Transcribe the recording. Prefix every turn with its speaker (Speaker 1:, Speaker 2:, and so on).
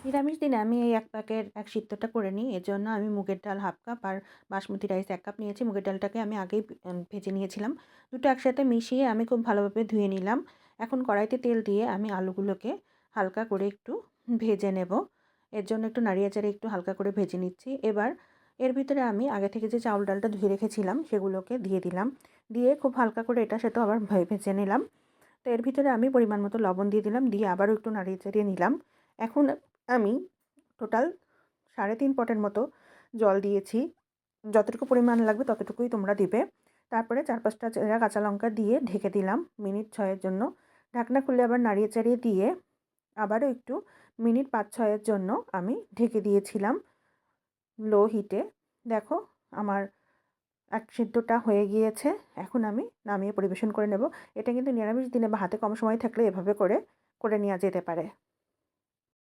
Speaker 1: নিরামিষ দিনে আমি এই ১ প্যাকের ১ সিদ্ধটা করে নিই। এজন্য আমি মুগের ডাল ১/2 কাপ আর বাসমতি রাইস ১ কাপ নিয়েছি। মুগের ডালটাকে আমি আগেই ভেজে নিয়েছিলাম। দুটো একসাথে মিশিয়ে আমি খুব ভালোভাবে ধুয়ে নিলাম। এখন কড়াইতে তেল দিয়ে আমি আলুগুলোকে হালকা করে একটু ভেজে নেব। এর জন্য একটু নাড়িয়ে-চাড়িয়ে একটু হালকা করে ভেজে নিচ্ছি। এবার এর ভিতরে আমি আগে থেকে যে চাউল ডালটা ধুয়ে রেখেছিলাম সেগুলোকে দিয়ে দিলাম। দিয়ে খুব হালকা করে এটার সাথেও আবার ভেজে নিলাম। তো এর ভিতরে আমি পরিমাণ মতো লবণ দিয়ে দিলাম। দিয়ে আবারও একটু নাড়িয়ে-চাড়িয়ে নিলাম। এখন আমি টোটাল ৩.৫ পটের মতো জল দিয়েছি। যতটুকু পরিমাণ লাগবে ততটুকুই তোমরা দিবে। তারপরে ৪-৫ টা চেরা কাঁচা লঙ্কা দিয়ে ঢেকে দিলাম মিনিট ৬ এর জন্য। ঢাকনা খুলে আবার নাড়িয়ে-চাড়িয়ে দিয়ে আবারও একটু মিনিট ৫-৬ এর জন্য আমি ঢেকে দিয়েছিলাম লো হিটে। দেখো আমার এক সিদ্ধটা হয়ে গিয়েছে। এখন আমি নামিয়ে পরিবেশন করে নেব। এটা কিন্তু নিরামিষ দিনে বা হাতে কম সময় থাকলে এভাবে করে নেওয়া যেতে পারে।